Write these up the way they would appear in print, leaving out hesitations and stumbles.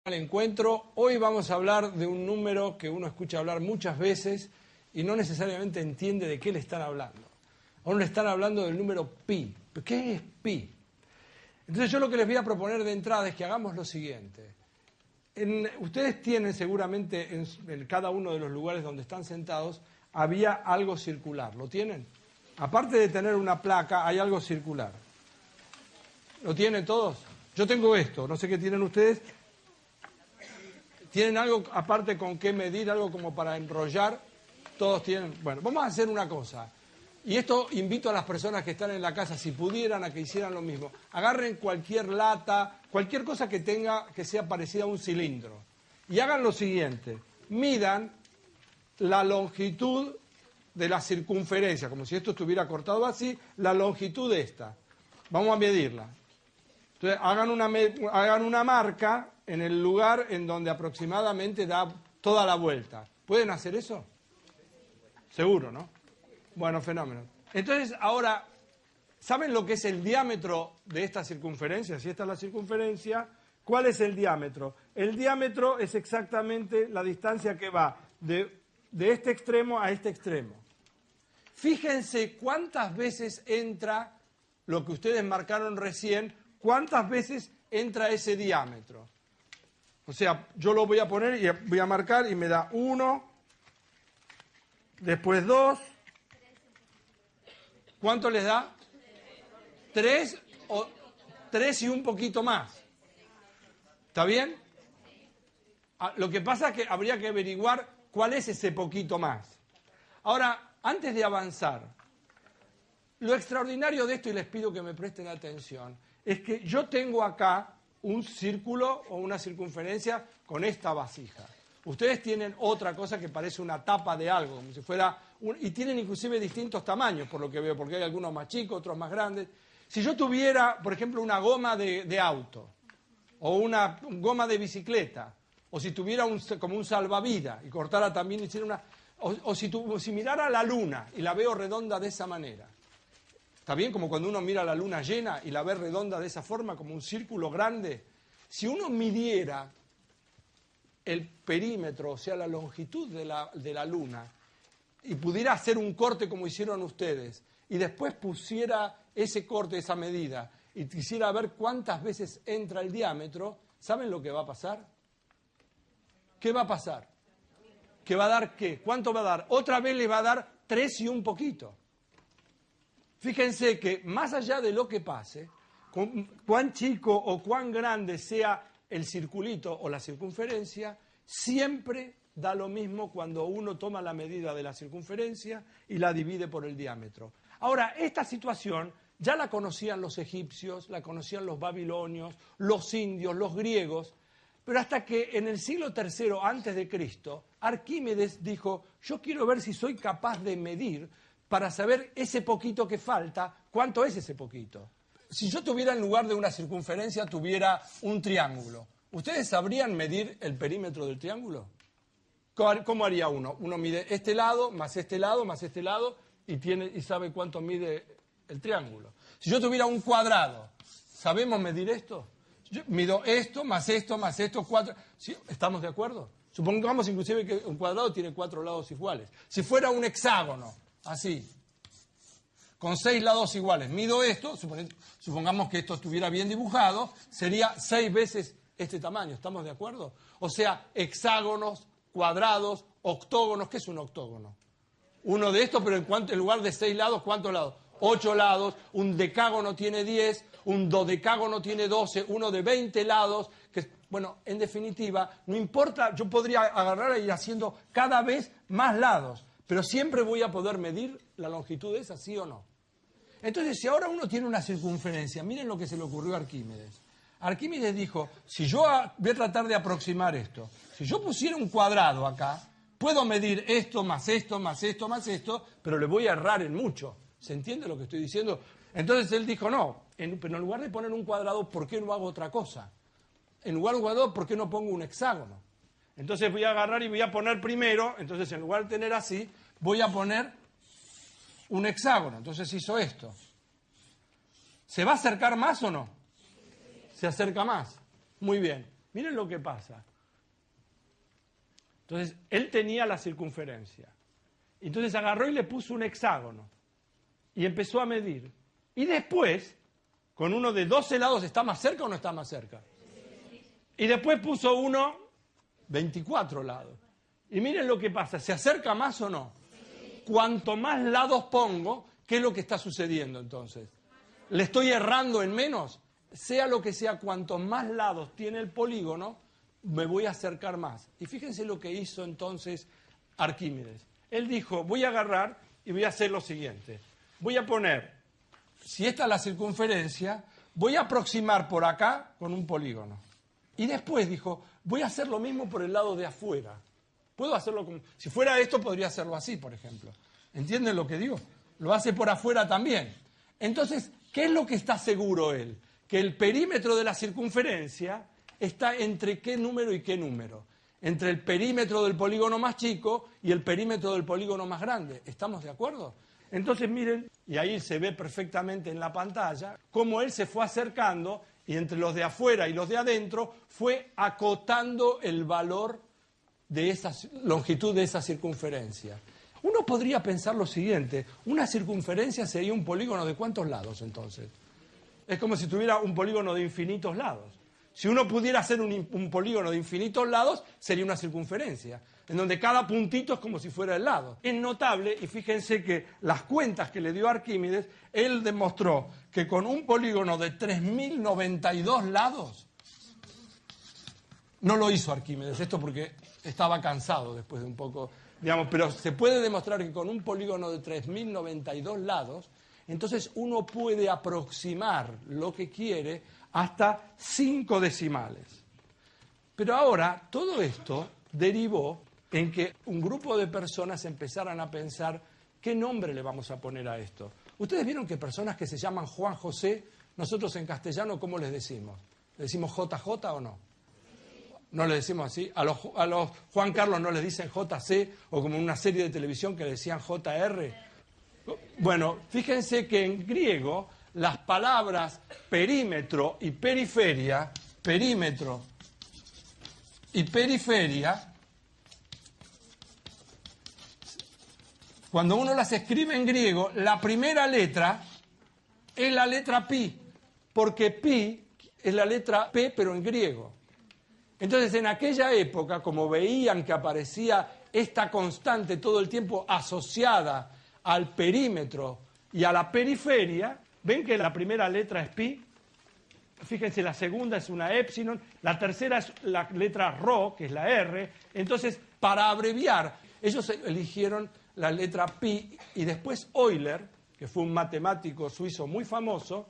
Al encuentro. Hoy vamos a hablar de un número que uno escucha hablar muchas veces y no necesariamente entiende de qué le están hablando. Ahora le están hablando del número pi. ¿Qué es pi? Entonces yo lo que les voy a proponer de entrada es que hagamos lo siguiente. Ustedes tienen seguramente en cada uno de los lugares donde están sentados había algo circular. ¿Lo tienen? Aparte de tener una placa, hay algo circular. ¿Lo tienen todos? Yo tengo esto, no sé qué tienen ustedes. ¿Tienen algo aparte con qué medir, algo como para enrollar? Todos tienen. Bueno, vamos a hacer una cosa. Y esto invito a las personas que están en la casa, si pudieran, a que hicieran lo mismo. Agarren cualquier lata, cualquier cosa que tenga, que sea parecida a un cilindro. Y hagan lo siguiente. Midan la longitud de la circunferencia, como si esto estuviera cortado así, la longitud de esta. Vamos a medirla. Entonces, hagan una marca en el lugar en donde aproximadamente da toda la vuelta. ¿Pueden hacer eso? Seguro, ¿no? Bueno, fenómeno. Entonces, ahora, ¿saben lo que es el diámetro de esta circunferencia? Si esta es la circunferencia, ¿cuál es el diámetro? El diámetro es exactamente la distancia que va de este extremo a este extremo. Fíjense cuántas veces entra lo que ustedes marcaron recién, cuántas veces entra ese diámetro. O sea, yo lo voy a poner y voy a marcar y me da 1, después 2. ¿Cuánto les da? 3 o 3 y un poquito más. ¿Está bien? Lo que pasa es que habría que averiguar cuál es ese poquito más. Ahora, antes de avanzar, lo extraordinario de esto, y les pido que me presten atención, es que yo tengo acá un círculo o una circunferencia con esta vasija. Ustedes tienen otra cosa que parece una tapa de algo, como si fuera y tienen inclusive distintos tamaños, por lo que veo, porque hay algunos más chicos, otros más grandes. Si yo tuviera, por ejemplo, una goma de auto, o una goma de bicicleta, o si tuviera como un salvavidas, y cortara también, hiciera una... O si mirara la luna y la veo redonda de esa manera. ¿Está bien? Como cuando uno mira la luna llena y la ve redonda de esa forma, como un círculo grande. Si uno midiera el perímetro, o sea, la longitud de la luna, y pudiera hacer un corte como hicieron ustedes, y después pusiera ese corte, esa medida, y quisiera ver cuántas veces entra el diámetro, ¿saben lo que va a pasar? ¿Qué va a pasar? ¿Que va a dar qué? ¿Cuánto va a dar? Otra vez le va a dar 3 y un poquito. Fíjense que más allá de lo que pase, cuán chico o cuán grande sea el circulito o la circunferencia, siempre da lo mismo cuando uno toma la medida de la circunferencia y la divide por el diámetro. Ahora, esta situación ya la conocían los egipcios, la conocían los babilonios, los indios, los griegos, pero hasta que en el siglo III antes de Cristo, Arquímedes dijo, yo quiero ver si soy capaz de medir para saber ese poquito que falta, ¿cuánto es ese poquito? Si yo tuviera en lugar de una circunferencia, tuviera un triángulo, ¿ustedes sabrían medir el perímetro del triángulo? ¿Cómo haría uno? Uno mide este lado, más este lado, más este lado, y sabe cuánto mide el triángulo. Si yo tuviera un cuadrado, ¿sabemos medir esto? Yo mido esto, más esto, 4. ¿Sí? ¿Estamos de acuerdo? Supongamos inclusive que un cuadrado tiene 4 lados iguales. Si fuera un hexágono, así, con 6 lados iguales, mido esto, supongamos que esto estuviera bien dibujado, sería 6 veces este tamaño, ¿estamos de acuerdo? O sea, hexágonos, cuadrados, octógonos. ¿Qué es un octógono? Uno de estos, pero en lugar de 6 lados, ¿cuántos lados? 8 lados. Un decágono tiene 10, un dodecágono tiene 12, uno de 20 lados. Bueno, en definitiva, no importa, yo podría agarrar e ir haciendo cada vez más lados, pero siempre voy a poder medir la longitud de esa, ¿sí o no? Entonces, si ahora uno tiene una circunferencia, miren lo que se le ocurrió a Arquímedes. Arquímedes dijo, si yo voy a tratar de aproximar esto, si yo pusiera un cuadrado acá, puedo medir esto, más esto, más esto, más esto, pero le voy a errar en mucho. ¿Se entiende lo que estoy diciendo? Entonces él dijo, no, pero en lugar de poner un cuadrado, ¿por qué no hago otra cosa? En lugar de un cuadrado, ¿por qué no pongo un hexágono? Entonces voy a agarrar y voy a poner primero, entonces en lugar de tener así, voy a poner un hexágono. Entonces hizo esto. ¿Se va a acercar más o no? Se acerca más. Muy bien. Miren lo que pasa. Entonces, él tenía la circunferencia. Entonces agarró y le puso un hexágono. Y empezó a medir. Y después, con uno de 12 lados, ¿está más cerca o no está más cerca? Y después puso uno 24 lados. Y miren lo que pasa, ¿se acerca más o no? Cuanto más lados pongo, ¿qué es lo que está sucediendo entonces? ¿Le estoy errando en menos? Sea lo que sea, cuantos más lados tiene el polígono, me voy a acercar más. Y fíjense lo que hizo entonces Arquímedes. Él dijo, voy a agarrar y voy a hacer lo siguiente. Voy a poner, si esta es la circunferencia, voy a aproximar por acá con un polígono. Y después dijo, voy a hacer lo mismo por el lado de afuera. Puedo hacerlo como... Si fuera esto, podría hacerlo así, por ejemplo. ¿Entienden lo que digo? Lo hace por afuera también. Entonces, ¿qué es lo que está seguro él? Que el perímetro de la circunferencia está entre qué número y qué número. Entre el perímetro del polígono más chico y el perímetro del polígono más grande. ¿Estamos de acuerdo? Entonces, miren, y ahí se ve perfectamente en la pantalla, cómo él se fue acercando y entre los de afuera y los de adentro fue acotando el valor de esa longitud de esa circunferencia. Uno podría pensar lo siguiente, una circunferencia sería un polígono de ¿cuántos lados entonces? Es como si tuviera un polígono de infinitos lados. Si uno pudiera hacer un polígono de infinitos lados, sería una circunferencia, en donde cada puntito es como si fuera el lado. Es notable, y fíjense que las cuentas que le dio Arquímedes, él demostró que con un polígono de 3092 lados, no lo hizo Arquímedes, esto porque estaba cansado después de un poco, digamos, pero se puede demostrar que con un polígono de 3092 lados, entonces uno puede aproximar lo que quiere hasta 5 decimales. Pero ahora todo esto derivó en que un grupo de personas empezaran a pensar qué nombre le vamos a poner a esto. Ustedes vieron que personas que se llaman Juan José, nosotros en castellano, ¿cómo les decimos? ¿Le decimos JJ o no? No le decimos así. A los Juan Carlos no les dicen JC, o como en una serie de televisión que le decían JR. Bueno, fíjense que en griego las palabras perímetro y periferia, cuando uno las escribe en griego, la primera letra es la letra pi, porque pi es la letra P, pero en griego. Entonces, en aquella época, como veían que aparecía esta constante todo el tiempo asociada al perímetro y a la periferia, ven que la primera letra es pi, fíjense, la segunda es una épsilon, la tercera es la letra rho, que es la R. Entonces, para abreviar, ellos eligieron la letra pi, y después Euler, que fue un matemático suizo muy famoso,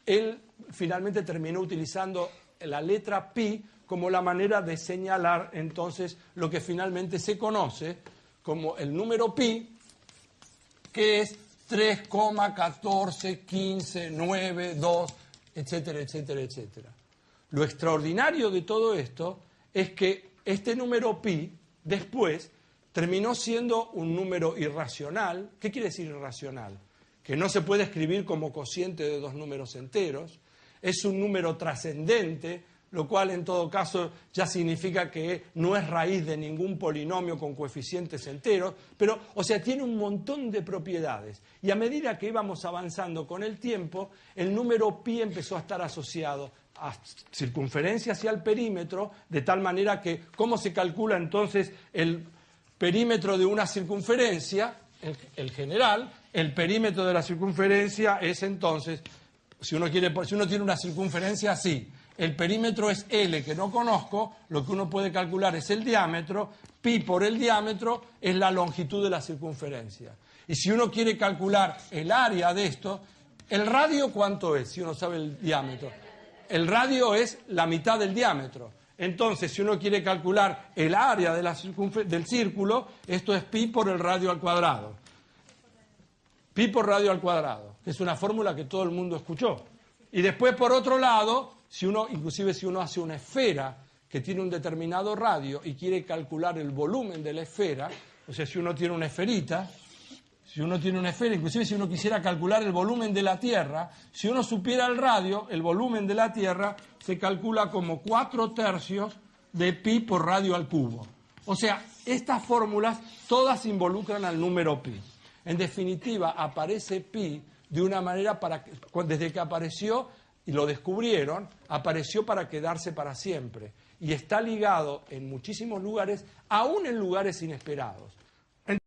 él finalmente terminó utilizando la letra pi como la manera de señalar entonces lo que finalmente se conoce como el número pi, que es 3,141592, etcétera, etcétera, etcétera. Lo extraordinario de todo esto es que este número pi después terminó siendo un número irracional. ¿Qué quiere decir irracional? Que no se puede escribir como cociente de dos números enteros. Es un número trascendente, lo cual en todo caso ya significa que no es raíz de ningún polinomio con coeficientes enteros, pero, o sea, tiene un montón de propiedades. Y a medida que íbamos avanzando con el tiempo, el número pi empezó a estar asociado a circunferencias y al perímetro, de tal manera que, ¿cómo se calcula entonces el perímetro de una circunferencia? El general, el perímetro de la circunferencia es entonces, si uno tiene una circunferencia así, el perímetro es L, que no conozco, lo que uno puede calcular es el diámetro, pi por el diámetro es la longitud de la circunferencia. Y si uno quiere calcular el área de esto, ¿el radio cuánto es? Si uno sabe el diámetro. El radio es la mitad del diámetro. Entonces, si uno quiere calcular el área de del círculo, esto es pi por el radio al cuadrado. Pi por radio al cuadrado, que es una fórmula que todo el mundo escuchó. Y después, por otro lado, inclusive si uno hace una esfera que tiene un determinado radio y quiere calcular el volumen de la esfera, o sea, si uno tiene una esferita, Si uno tiene una esfera, inclusive si uno quisiera calcular el volumen de la Tierra, si uno supiera el radio, el volumen de la Tierra se calcula como 4/3 de pi por radio al cubo. O sea, estas fórmulas todas involucran al número pi. En definitiva, aparece pi de una manera desde que apareció y lo descubrieron, apareció para quedarse para siempre. Y está ligado en muchísimos lugares, aún en lugares inesperados.